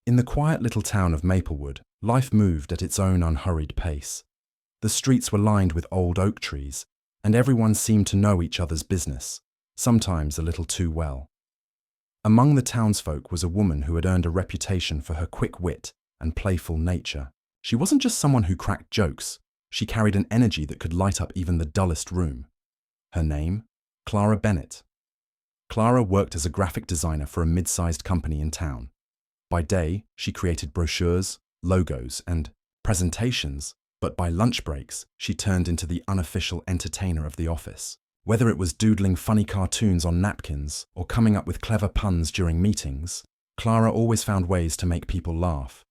In the quiet little town of Maplewood, life moved at its own unhurried pace. The streets were lined with old oak trees, and everyone seemed to know each other's business, sometimes a little too well. Among the townsfolk was a woman who had earned a reputation for her quick wit and playful nature. She wasn't just someone who cracked jokes, she carried an energy that could light up even the dullest room. Her name? Clara Bennett. Clara worked as a graphic designer for a mid-sized company in town. By day, she created brochures, logos, and presentations, but by lunch breaks, she turned into the unofficial entertainer of the office. Whether it was doodling funny cartoons on napkins or coming up with clever puns during meetings, Clara always found ways to make people laugh.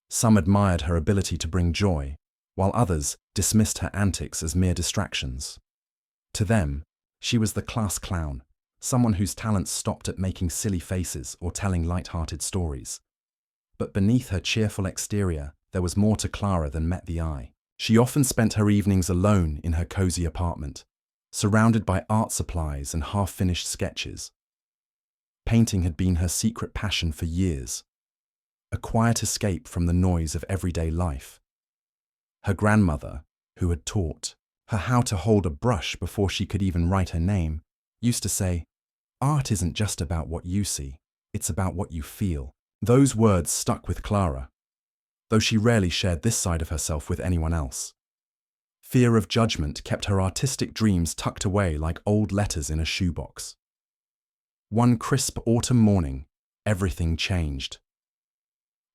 Some admired her ability to bring joy, while others dismissed her antics as mere distractions. To them, she was the class clown, someone whose talents stopped at making silly faces or telling light-hearted stories. But beneath her cheerful exterior, there was more to Clara than met the eye. She often spent her evenings alone in her cozy apartment, surrounded by art supplies and half-finished sketches. Painting had been her secret passion for years, a quiet escape from the noise of everyday life. Her grandmother, who had taught her how to hold a brush before she could even write her name, used to say, "Art isn't just about what you see, it's about what you feel." Those words stuck with Clara, though she rarely shared this side of herself with anyone else. Fear of judgment kept her artistic dreams tucked away like old letters in a shoebox. One crisp autumn morning, everything changed.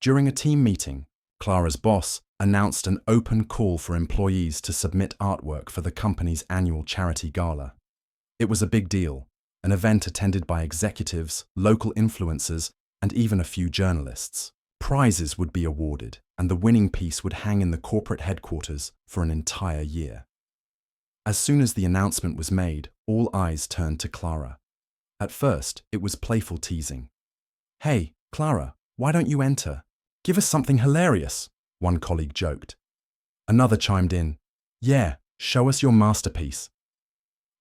During a team meeting, Clara's boss announced an open call for employees to submit artwork for the company's annual charity gala. It was a big deal, an event attended by executives, local influencers, and even a few journalists. Prizes would be awarded, and the winning piece would hang in the corporate headquarters for an entire year. As soon as the announcement was made, all eyes turned to Clara. At first, it was playful teasing. "Hey, Clara, why don't you enter? Give us something hilarious," one colleague joked. Another chimed in, "Yeah, show us your masterpiece."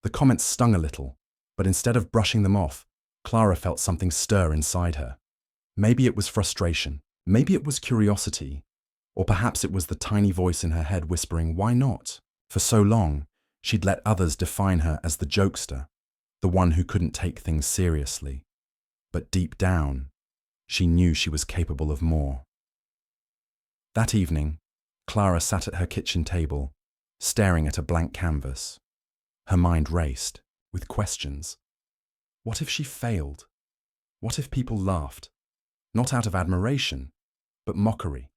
The comments stung a little, but instead of brushing them off, Clara felt something stir inside her. Maybe it was frustration, maybe it was curiosity, or perhaps it was the tiny voice in her head whispering, "Why not?" For so long, she'd let others define her as the jokester, the one who couldn't take things seriously. But deep down, she knew she was capable of more. That evening, Clara sat at her kitchen table, staring at a blank canvas. Her mind raced, with questions. What if she failed? What if people laughed? Not out of admiration, but mockery.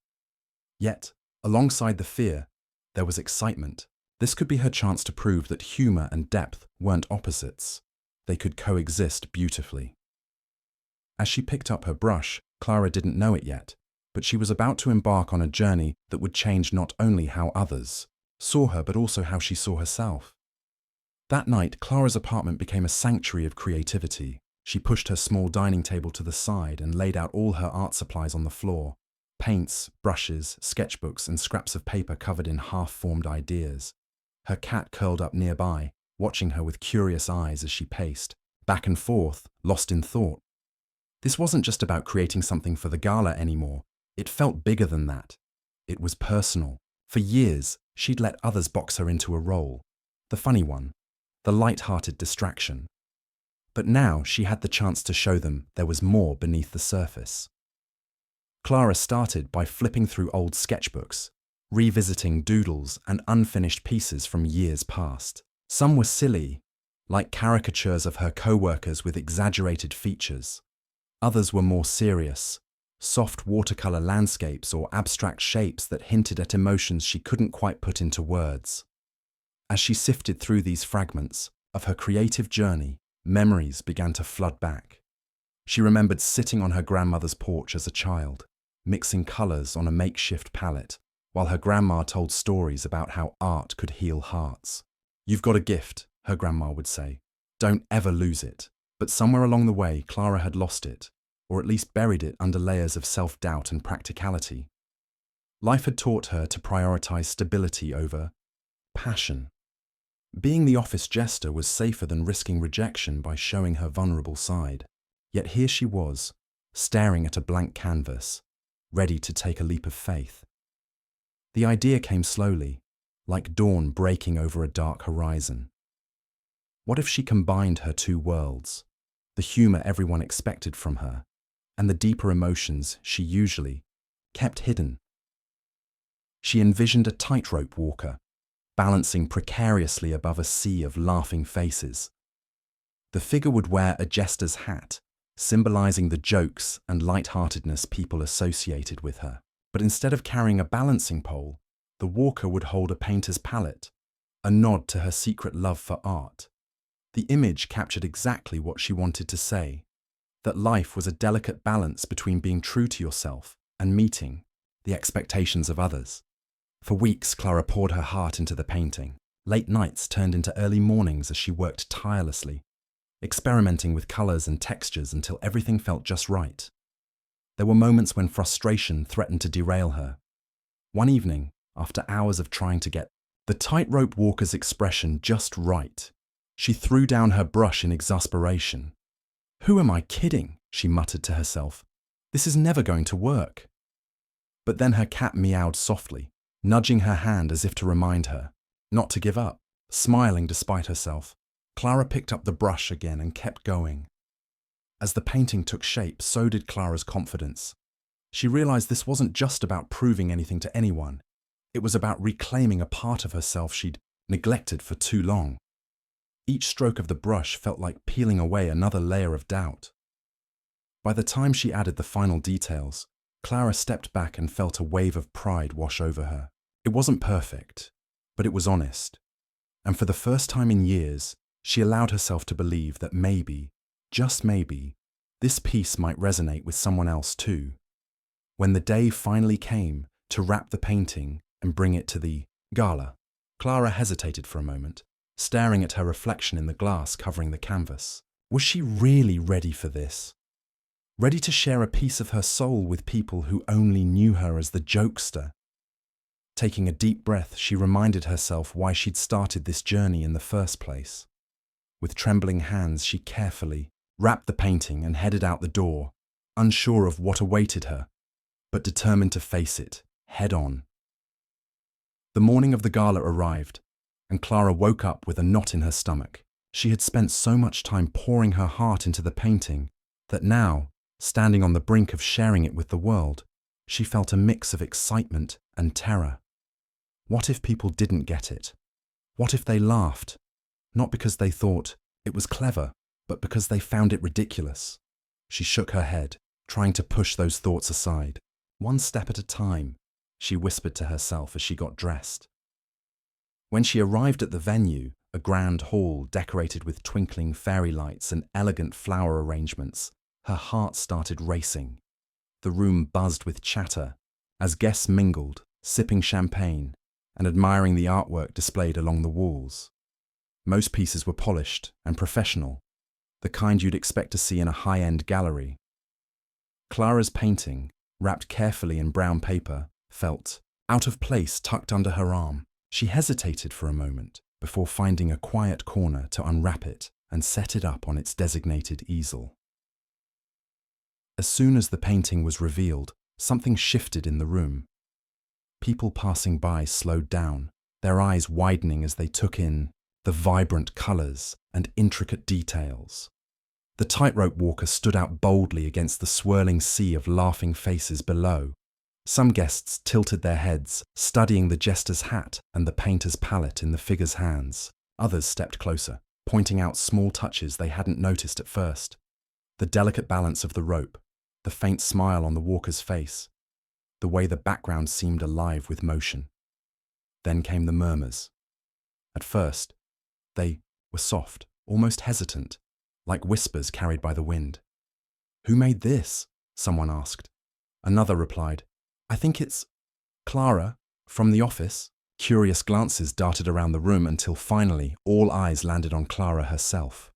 Yet, alongside the fear, there was excitement. This could be her chance to prove that humor and depth weren't opposites. They could coexist beautifully. As she picked up her brush, Clara didn't know it yet, but she was about to embark on a journey that would change not only how others saw her, but also how she saw herself. That night, Clara's apartment became a sanctuary of creativity. She pushed her small dining table to the side and laid out all her art supplies on the floor. Paints, brushes, sketchbooks, and scraps of paper covered in half-formed ideas. Her cat curled up nearby, watching her with curious eyes as she paced, back and forth, lost in thought. This wasn't just about creating something for the gala anymore. It felt bigger than that. It was personal. For years, she'd let others box her into a role. The funny one, the light-hearted distraction. But now she had the chance to show them there was more beneath the surface. Clara started by flipping through old sketchbooks, revisiting doodles and unfinished pieces from years past. Some were silly, like caricatures of her co-workers with exaggerated features. Others were more serious, soft watercolor landscapes or abstract shapes that hinted at emotions she couldn't quite put into words. As she sifted through these fragments of her creative journey, memories began to flood back. She remembered sitting on her grandmother's porch as a child, mixing colors on a makeshift palette, while her grandma told stories about how art could heal hearts. "You've got a gift," her grandma would say. "Don't ever lose it." But somewhere along the way, Clara had lost it, or at least buried it under layers of self-doubt and practicality. Life had taught her to prioritize stability over passion. Being the office jester was safer than risking rejection by showing her vulnerable side. Yet here she was, staring at a blank canvas, ready to take a leap of faith. The idea came slowly, like dawn breaking over a dark horizon. What if she combined her two worlds, the humor everyone expected from her, and the deeper emotions she usually kept hidden? She envisioned a tightrope walker, balancing precariously above a sea of laughing faces. The figure would wear a jester's hat, symbolizing the jokes and lightheartedness people associated with her. But instead of carrying a balancing pole, the walker would hold a painter's palette, a nod to her secret love for art. The image captured exactly what she wanted to say, that life was a delicate balance between being true to yourself and meeting the expectations of others. For weeks, Clara poured her heart into the painting. Late nights turned into early mornings as she worked tirelessly, experimenting with colors and textures until everything felt just right. There were moments when frustration threatened to derail her. One evening, after hours of trying to get the tightrope walker's expression just right, she threw down her brush in exasperation. "Who am I kidding?" she muttered to herself. "This is never going to work." But then her cat meowed softly, nudging her hand as if to remind her not to give up. Smiling despite herself, Clara picked up the brush again and kept going. As the painting took shape, so did Clara's confidence. She realized this wasn't just about proving anything to anyone. It was about reclaiming a part of herself she'd neglected for too long. Each stroke of the brush felt like peeling away another layer of doubt. By the time she added the final details, Clara stepped back and felt a wave of pride wash over her. It wasn't perfect, but it was honest. And for the first time in years, she allowed herself to believe that maybe, just maybe, this piece might resonate with someone else too. When the day finally came to wrap the painting and bring it to the gala, Clara hesitated for a moment, staring at her reflection in the glass covering the canvas. Was she really ready for this? Ready to share a piece of her soul with people who only knew her as the jokester? Taking a deep breath, she reminded herself why she'd started this journey in the first place. With trembling hands, she carefully wrapped the painting and headed out the door, unsure of what awaited her, but determined to face it head on. The morning of the gala arrived, and Clara woke up with a knot in her stomach. She had spent so much time pouring her heart into the painting that now, standing on the brink of sharing it with the world, she felt a mix of excitement and terror. What if people didn't get it? What if they laughed? Not because they thought it was clever, but because they found it ridiculous. She shook her head, trying to push those thoughts aside. "One step at a time," she whispered to herself as she got dressed. When she arrived at the venue, a grand hall decorated with twinkling fairy lights and elegant flower arrangements, her heart started racing. The room buzzed with chatter as guests mingled, sipping champagne and admiring the artwork displayed along the walls. Most pieces were polished and professional, the kind you'd expect to see in a high-end gallery. Clara's painting, wrapped carefully in brown paper, felt out of place tucked under her arm. She hesitated for a moment before finding a quiet corner to unwrap it and set it up on its designated easel. As soon as the painting was revealed, something shifted in the room. People passing by slowed down, their eyes widening as they took in the vibrant colors and intricate details. The tightrope walker stood out boldly against the swirling sea of laughing faces below. Some guests tilted their heads, studying the jester's hat and the painter's palette in the figure's hands. Others stepped closer, pointing out small touches they hadn't noticed at first. The delicate balance of the rope, the faint smile on the walker's face, the way the background seemed alive with motion. Then came the murmurs. At first, they were soft, almost hesitant, like whispers carried by the wind. "Who made this?" someone asked. Another replied, "I think it's Clara, from the office." Curious glances darted around the room until finally all eyes landed on Clara herself.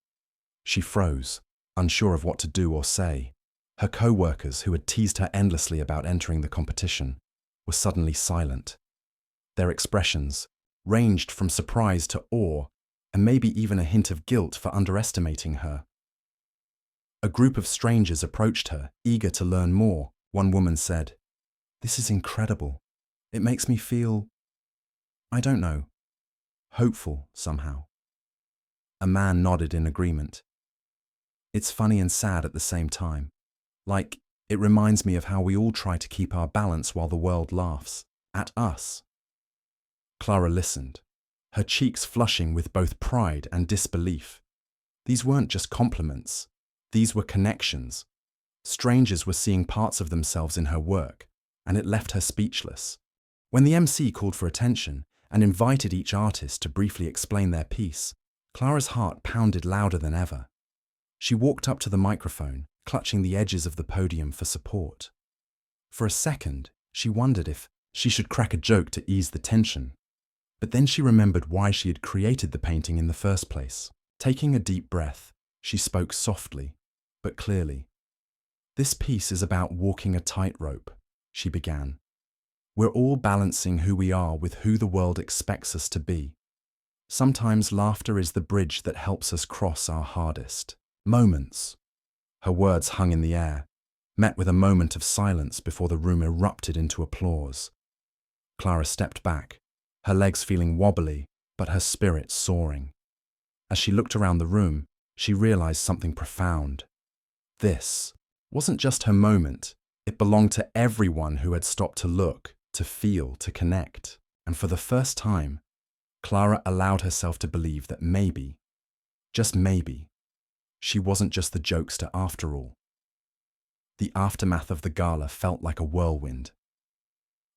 She froze, unsure of what to do or say. Her co-workers, who had teased her endlessly about entering the competition, were suddenly silent. Their expressions ranged from surprise to awe, and maybe even a hint of guilt for underestimating her. A group of strangers approached her, eager to learn more. One woman said, This is incredible. It makes me feel, I don't know, hopeful somehow. A man nodded in agreement. It's funny and sad at the same time. Like, it reminds me of how we all try to keep our balance while the world laughs at us. Clara listened, her cheeks flushing with both pride and disbelief. These weren't just compliments. These were connections. Strangers were seeing parts of themselves in her work, and it left her speechless. When the MC called for attention and invited each artist to briefly explain their piece, Clara's heart pounded louder than ever. She walked up to the microphone, clutching the edges of the podium for support. For a second, she wondered if she should crack a joke to ease the tension. But then she remembered why she had created the painting in the first place. Taking a deep breath, she spoke softly, but clearly. "This piece is about walking a tightrope," she began. "We're all balancing who we are with who the world expects us to be. Sometimes laughter is the bridge that helps us cross our hardest moments." Her words hung in the air, met with a moment of silence before the room erupted into applause. Clara stepped back, her legs feeling wobbly, but her spirit soaring. As she looked around the room, she realized something profound. This wasn't just her moment. It belonged to everyone who had stopped to look, to feel, to connect. And for the first time, Clara allowed herself to believe that maybe, just maybe, she wasn't just the jokester after all. The aftermath of the gala felt like a whirlwind.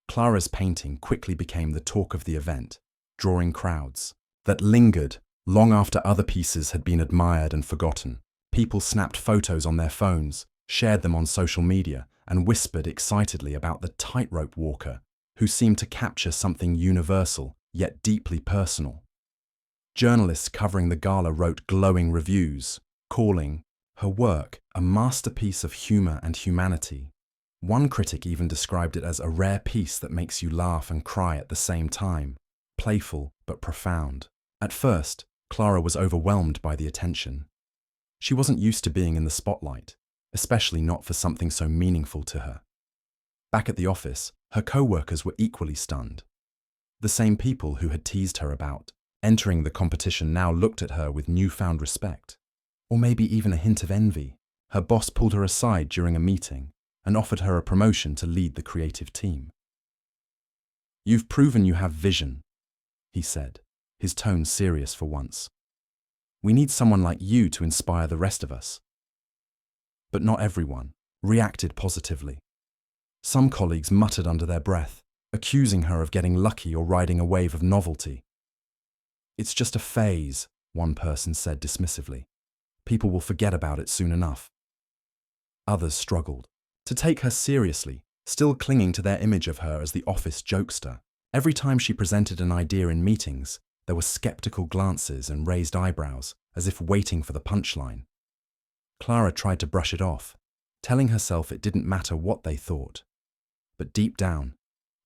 Clara's painting quickly became the talk of the event, drawing crowds that lingered long after other pieces had been admired and forgotten. People snapped photos on their phones, shared them on social media, and whispered excitedly about the tightrope walker who seemed to capture something universal yet deeply personal. Journalists covering the gala wrote glowing reviews, calling her work a masterpiece of humor and humanity. One critic even described it as a rare piece that makes you laugh and cry at the same time, playful but profound. At first, Clara was overwhelmed by the attention. She wasn't used to being in the spotlight, especially not for something so meaningful to her. Back at the office, her co-workers were equally stunned. The same people who had teased her about entering the competition now looked at her with newfound respect, or maybe even a hint of envy. Her boss pulled her aside during a meeting and offered her a promotion to lead the creative team. "You've proven you have vision," he said, his tone serious for once. "We need someone like you to inspire the rest of us." But not everyone reacted positively. Some colleagues muttered under their breath, accusing her of getting lucky or riding a wave of novelty. "It's just a phase," one person said dismissively. "People will forget about it soon enough." Others struggled to take her seriously, still clinging to their image of her as the office jokester. Every time she presented an idea in meetings, there were skeptical glances and raised eyebrows, as if waiting for the punchline. Clara tried to brush it off, telling herself it didn't matter what they thought. But deep down,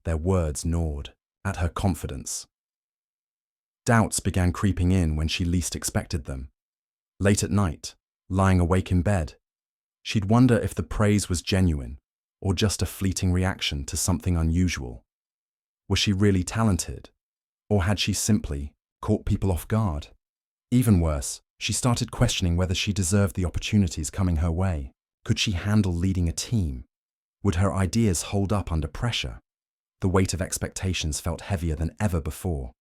their words gnawed at her confidence. Doubts began creeping in when she least expected them. Late at night, lying awake in bed, she'd wonder if the praise was genuine or just a fleeting reaction to something unusual. Was she really talented, or had she simply caught people off guard? Even worse, she started questioning whether she deserved the opportunities coming her way. Could she handle leading a team? Would her ideas hold up under pressure? The weight of expectations felt heavier than ever before.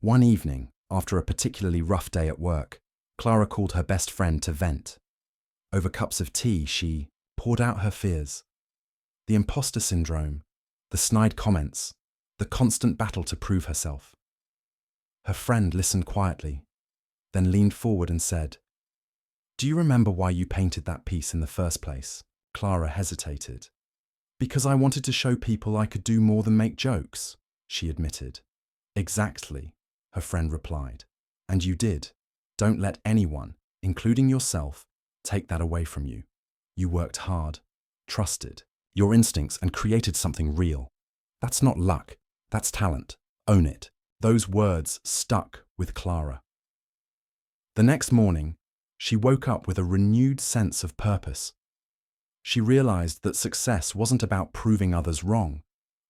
One evening, after a particularly rough day at work, Clara called her best friend to vent. Over cups of tea, she poured out her fears. The imposter syndrome, the snide comments, the constant battle to prove herself. Her friend listened quietly, then leaned forward and said, "Do you remember why you painted that piece in the first place?" Clara hesitated. "Because I wanted to show people I could do more than make jokes," she admitted. "Exactly," her friend replied. "And you did. Don't let anyone, including yourself, take that away from you. You worked hard, trusted your instincts, and created something real. That's not luck, that's talent. Own it." Those words stuck with Clara. The next morning, she woke up with a renewed sense of purpose. She realized that success wasn't about proving others wrong.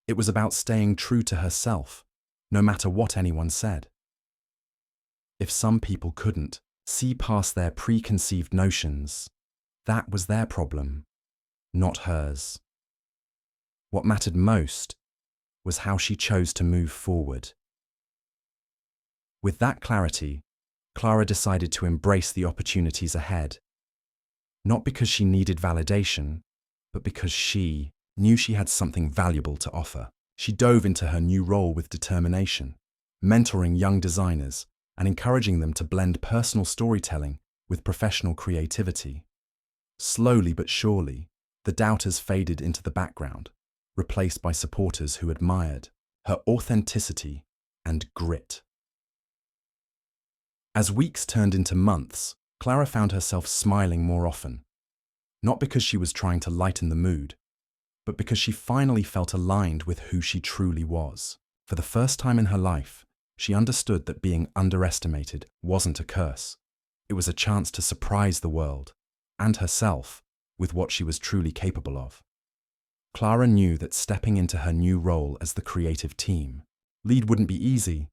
It was about staying true to herself, no matter what anyone said. If some people couldn't see past their preconceived notions, that was their problem, not hers. What mattered most was how she chose to move forward. With that clarity, Clara decided to embrace the opportunities ahead. Not because she needed validation, but because she knew she had something valuable to offer. She dove into her new role with determination, mentoring young designers and encouraging them to blend personal storytelling with professional creativity. Slowly but surely, the doubters faded into the background, replaced by supporters who admired her authenticity and grit. As weeks turned into months, Clara found herself smiling more often, not because she was trying to lighten the mood, but because she finally felt aligned with who she truly was. For the first time in her life, she understood that being underestimated wasn't a curse. It was a chance to surprise the world and herself with what she was truly capable of. Clara knew that stepping into her new role as the creative team lead wouldn't be easy,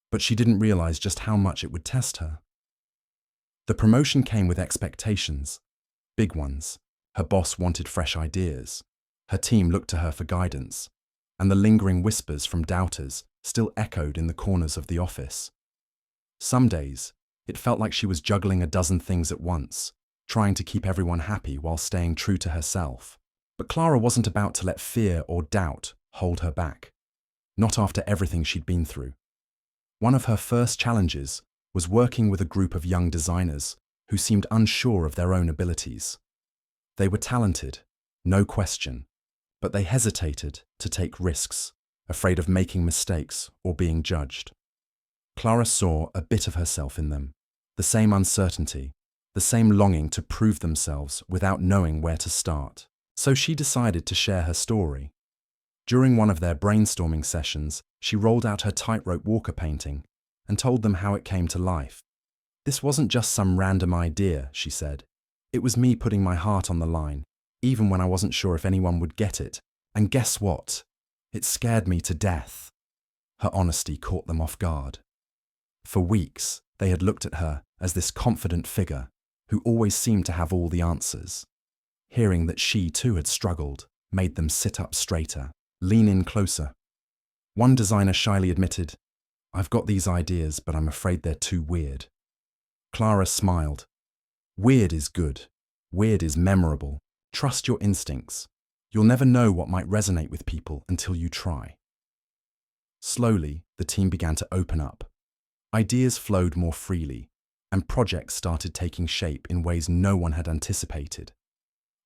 but she didn't realize just how much it would test her. The promotion came with expectations, big ones. Her boss wanted fresh ideas. Her team looked to her for guidance, and the lingering whispers from doubters still echoed in the corners of the office. Some days, it felt like she was juggling a dozen things at once, trying to keep everyone happy while staying true to herself. But Clara wasn't about to let fear or doubt hold her back, not after everything she'd been through. One of her first challenges was working with a group of young designers who seemed unsure of their own abilities. They were talented, no question, but they hesitated to take risks, afraid of making mistakes or being judged. Clara saw a bit of herself in them, the same uncertainty, the same longing to prove themselves without knowing where to start. So she decided to share her story. During one of their brainstorming sessions, she rolled out her tightrope walker painting and told them how it came to life. "This wasn't just some random idea," she said. "It was me putting my heart on the line, even when I wasn't sure if anyone would get it. And guess what? It scared me to death." Her honesty caught them off guard. For weeks, they had looked at her as this confident figure who always seemed to have all the answers. Hearing that she too had struggled made them sit up straighter, lean in closer. One designer shyly admitted, "I've got these ideas, but I'm afraid they're too weird." Clara smiled. "Weird is good. Weird is memorable. Trust your instincts. You'll never know what might resonate with people until you try." Slowly, the team began to open up. Ideas flowed more freely, and projects started taking shape in ways no one had anticipated.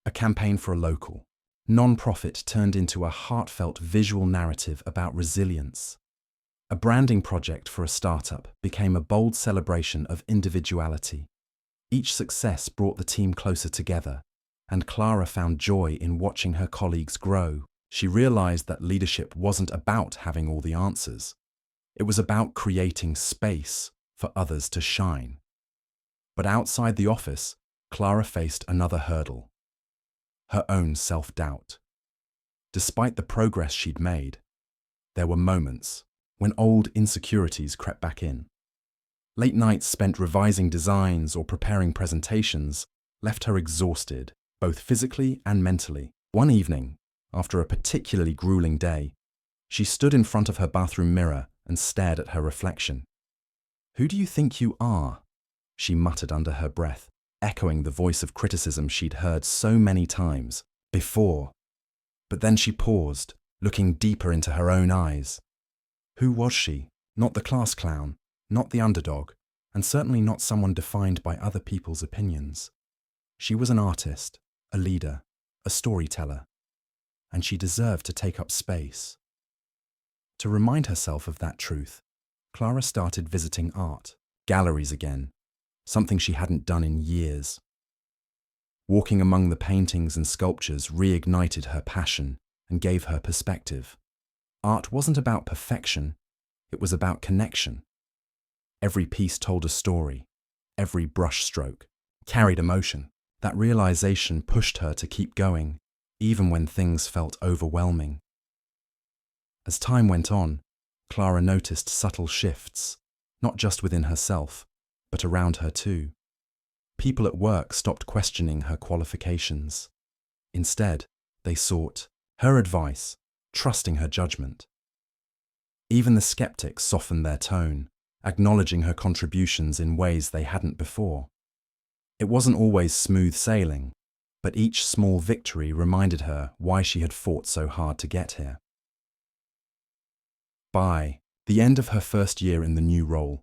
A campaign for a local non-profit turned into a heartfelt visual narrative about resilience. A branding project for a startup became a bold celebration of individuality. Each success brought the team closer together, and Clara found joy in watching her colleagues grow. She realized that leadership wasn't about having all the answers. It was about creating space for others to shine. But outside the office, Clara faced another hurdle: her own self-doubt. Despite the progress she'd made, there were moments when old insecurities crept back in. Late nights spent revising designs or preparing presentations left her exhausted, both physically and mentally. One evening, after a particularly grueling day, she stood in front of her bathroom mirror and stared at her reflection. "Who do you think you are?" she muttered under her breath, echoing the voice of criticism she'd heard so many times before. But then she paused, looking deeper into her own eyes. Who was she? Not the class clown, not the underdog, and certainly not someone defined by other people's opinions. She was an artist, a leader, a storyteller, and she deserved to take up space. To remind herself of that truth, Clara started visiting art galleries again, something she hadn't done in years. Walking among the paintings and sculptures reignited her passion and gave her perspective. Art wasn't about perfection, it was about connection. Every piece told a story, every brushstroke carried emotion. That realization pushed her to keep going, even when things felt overwhelming. As time went on, Clara noticed subtle shifts, not just within herself, but around her too. People at work stopped questioning her qualifications. Instead, they sought her advice, trusting her judgment. Even the skeptics softened their tone, acknowledging her contributions in ways they hadn't before. It wasn't always smooth sailing, but each small victory reminded her why she had fought so hard to get here. By the end of her first year in the new role,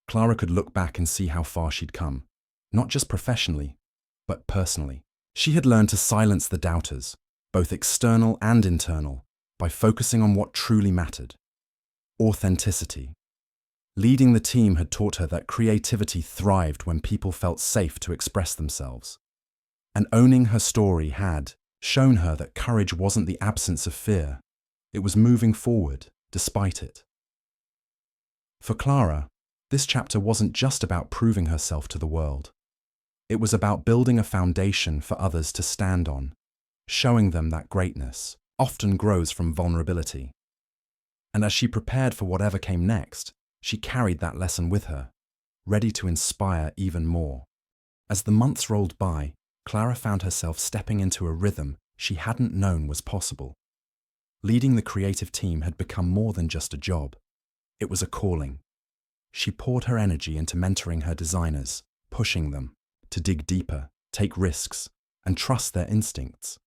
Clara could look back and see how far she'd come, not just professionally, but personally. She had learned to silence the doubters, both external and internal, by focusing on what truly mattered: authenticity. Leading the team had taught her that creativity thrived when people felt safe to express themselves. And owning her story had shown her that courage wasn't the absence of fear, it was moving forward despite it. For Clara, this chapter wasn't just about proving herself to the world. It was about building a foundation for others to stand on, showing them that greatness often grows from vulnerability. And as she prepared for whatever came next, she carried that lesson with her, ready to inspire even more. As the months rolled by, Clara found herself stepping into a rhythm she hadn't known was possible. Leading the creative team had become more than just a job. It was a calling. She poured her energy into mentoring her designers, pushing them to dig deeper, take risks, and trust their instincts.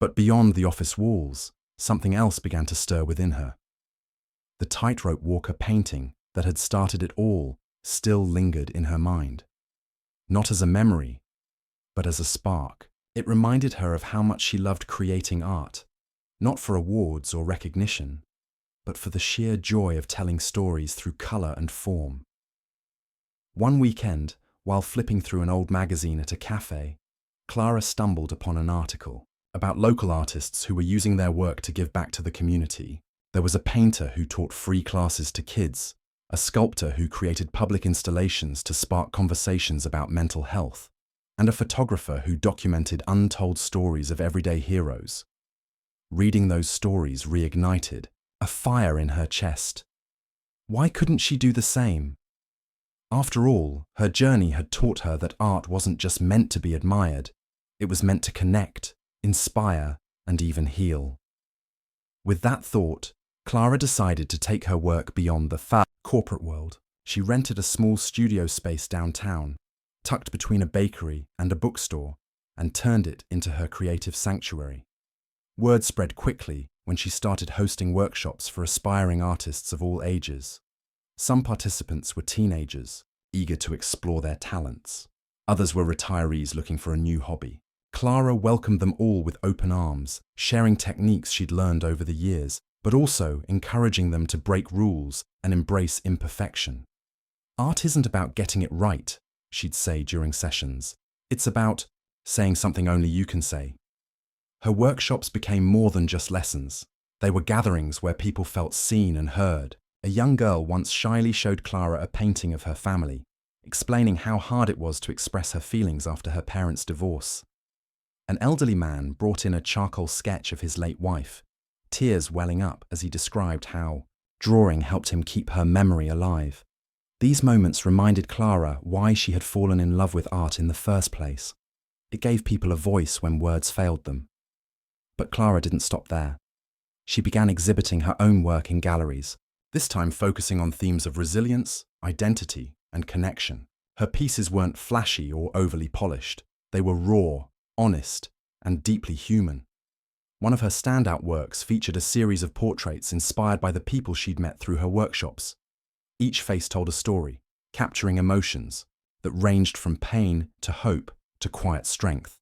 But beyond the office walls, something else began to stir within her. The tightrope walker painting that had started it all still lingered in her mind. Not as a memory, but as a spark. It reminded her of how much she loved creating art, not for awards or recognition, but for the sheer joy of telling stories through color and form. One weekend, while flipping through an old magazine at a cafe, Clara stumbled upon an article about local artists who were using their work to give back to the community. There was a painter who taught free classes to kids, a sculptor who created public installations to spark conversations about mental health, and a photographer who documented untold stories of everyday heroes. Reading those stories reignited a fire in her chest. Why couldn't she do the same? After all, her journey had taught her that art wasn't just meant to be admired, it was meant to connect, inspire, and even heal. With that thought, Clara decided to take her work beyond the corporate world. She rented a small studio space downtown, tucked between a bakery and a bookstore, and turned it into her creative sanctuary. Word spread quickly when she started hosting workshops for aspiring artists of all ages. Some participants were teenagers, eager to explore their talents. Others were retirees looking for a new hobby. Clara welcomed them all with open arms, sharing techniques she'd learned over the years, but also encouraging them to break rules and embrace imperfection. Art isn't about getting it right, she'd say during sessions. It's about saying something only you can say. Her workshops became more than just lessons. They were gatherings where people felt seen and heard. A young girl once shyly showed Clara a painting of her family, explaining how hard it was to express her feelings after her parents' divorce. An elderly man brought in a charcoal sketch of his late wife, tears welling up as he described how drawing helped him keep her memory alive. These moments reminded Clara why she had fallen in love with art in the first place. It gave people a voice when words failed them. But Clara didn't stop there. She began exhibiting her own work in galleries, this time focusing on themes of resilience, identity, and connection. Her pieces weren't flashy or overly polished. They were raw, honest, and deeply human. One of her standout works featured a series of portraits inspired by the people she'd met through her workshops. Each face told a story, capturing emotions that ranged from pain to hope to quiet strength.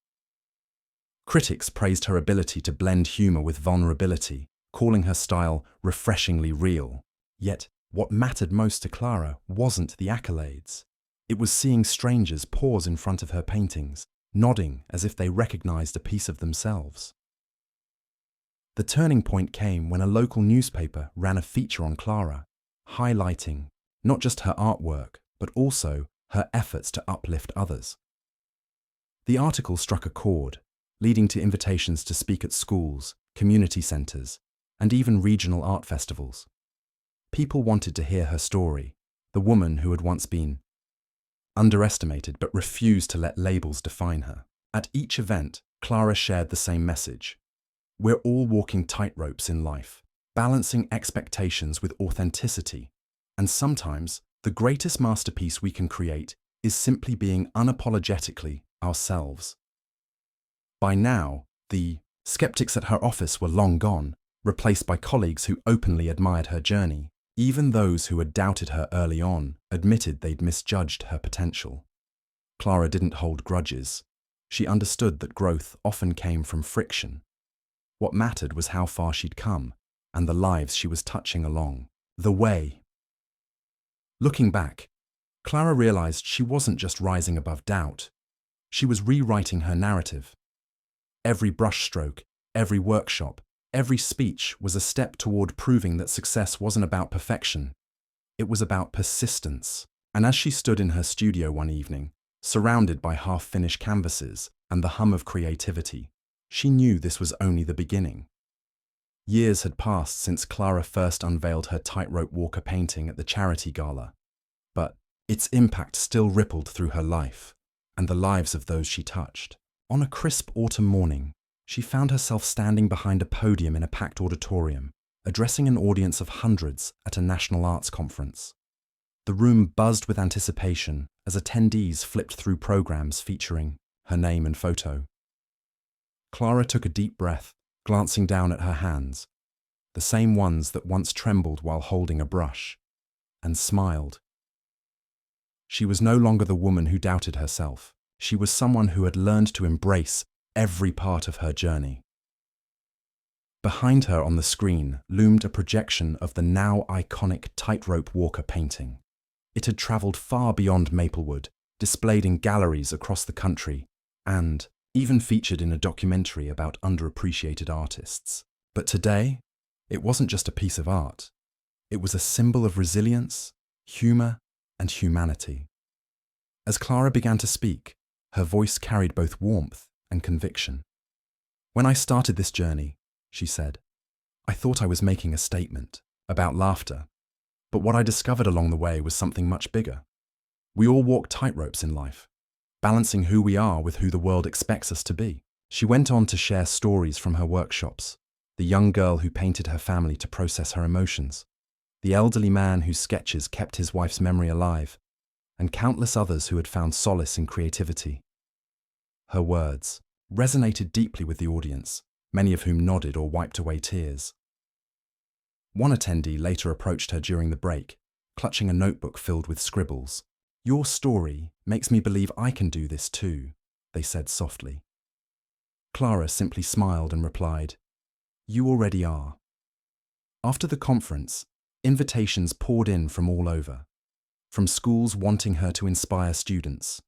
Critics praised her ability to blend humor with vulnerability, calling her style refreshingly real. Yet, what mattered most to Clara wasn't the accolades. It was seeing strangers pause in front of her paintings, nodding as if they recognized a piece of themselves. The turning point came when a local newspaper ran a feature on Clara, highlighting not just her artwork, but also her efforts to uplift others. The article struck a chord, leading to invitations to speak at schools, community centers, and even regional art festivals. People wanted to hear her story, the woman who had once been underestimated but refused to let labels define her. At each event, Clara shared the same message. We're all walking tightropes in life, balancing expectations with authenticity, and sometimes the greatest masterpiece we can create is simply being unapologetically ourselves. By now, the skeptics at her office were long gone, replaced by colleagues who openly admired her journey. Even those who had doubted her early on admitted they'd misjudged her potential. Clara didn't hold grudges. She understood that growth often came from friction. What mattered was how far she'd come and the lives she was touching along the way. Looking back, Clara realized she wasn't just rising above doubt. She was rewriting her narrative. Every brushstroke, every workshop, every speech was a step toward proving that success wasn't about perfection. It was about persistence. And as she stood in her studio one evening, surrounded by half-finished canvases and the hum of creativity, she knew this was only the beginning. Years had passed since Clara first unveiled her tightrope walker painting at the charity gala, but its impact still rippled through her life and the lives of those she touched. On a crisp autumn morning, she found herself standing behind a podium in a packed auditorium, addressing an audience of hundreds at a national arts conference. The room buzzed with anticipation as attendees flipped through programs featuring her name and photo. Clara took a deep breath, glancing down at her hands, the same ones that once trembled while holding a brush, and smiled. She was no longer the woman who doubted herself. She was someone who had learned to embrace every part of her journey. Behind her on the screen loomed a projection of the now iconic tightrope walker painting. It had traveled far beyond Maplewood, displayed in galleries across the country, and even featured in a documentary about underappreciated artists. But today, it wasn't just a piece of art. It was a symbol of resilience, humor, and humanity. As Clara began to speak, her voice carried both warmth and conviction. When I started this journey, she said, I thought I was making a statement about laughter, but what I discovered along the way was something much bigger. We all walk tightropes in life, balancing who we are with who the world expects us to be. She went on to share stories from her workshops, the young girl who painted her family to process her emotions, the elderly man whose sketches kept his wife's memory alive, and countless others who had found solace in creativity. Her words resonated deeply with the audience, many of whom nodded or wiped away tears. One attendee later approached her during the break, clutching a notebook filled with scribbles. Your story makes me believe I can do this too, they said softly. Clara simply smiled and replied, You already are. After the conference, invitations poured in from all over, from schools wanting her to inspire students,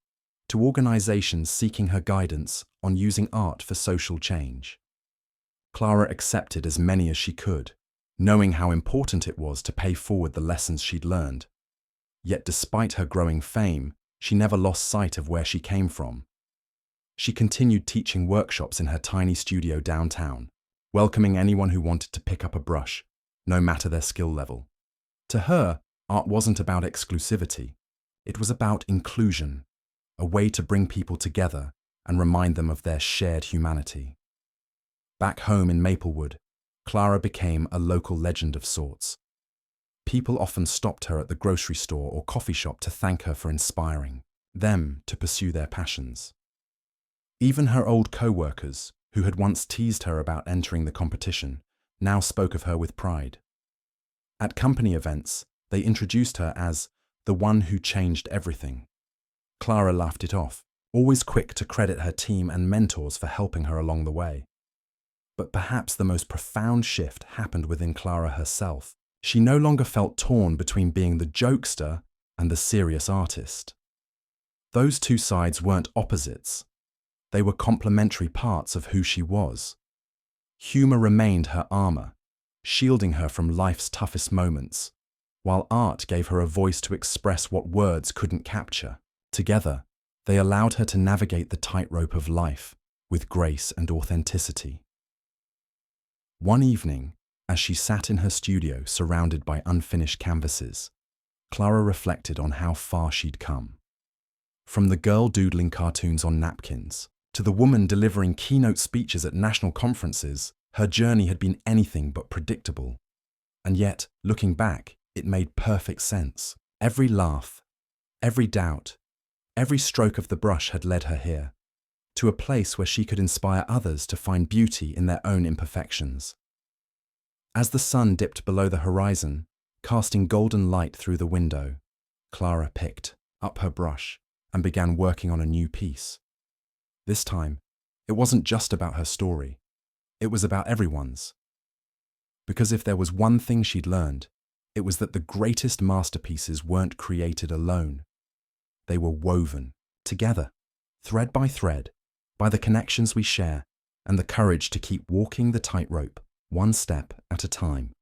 to organizations seeking her guidance on using art for social change. Clara accepted as many as she could, knowing how important it was to pay forward the lessons she'd learned. Yet despite her growing fame, she never lost sight of where she came from. She continued teaching workshops in her tiny studio downtown, welcoming anyone who wanted to pick up a brush, no matter their skill level. To her, art wasn't about exclusivity. It was about inclusion, a way to bring people together and remind them of their shared humanity. Back home in Maplewood, Clara became a local legend of sorts. People often stopped her at the grocery store or coffee shop to thank her for inspiring them to pursue their passions. Even her old co-workers, who had once teased her about entering the competition, now spoke of her with pride. At company events, they introduced her as the one who changed everything. Clara laughed it off, always quick to credit her team and mentors for helping her along the way. But perhaps the most profound shift happened within Clara herself. She no longer felt torn between being the jokester and the serious artist. Those two sides weren't opposites. They were complementary parts of who she was. Humor remained her armor, shielding her from life's toughest moments, while art gave her a voice to express what words couldn't capture. Together, They allowed her to navigate the tightrope of life with grace and authenticity. One evening, as she sat in her studio surrounded by unfinished canvases, Clara reflected on how far she'd come. From the girl doodling cartoons on napkins to the woman delivering keynote speeches at national conferences, her journey had been anything but predictable. And yet, looking back, it made perfect sense. Every laugh, every doubt, every stroke of the brush had led her here, to a place where she could inspire others to find beauty in their own imperfections. As the sun dipped below the horizon, casting golden light through the window, Clara picked up her brush and began working on a new piece. This time, it wasn't just about her story, it was about everyone's. Because if there was one thing she'd learned, it was that the greatest masterpieces weren't created alone. They were woven together, thread by thread, by the connections we share and the courage to keep walking the tightrope, one step at a time.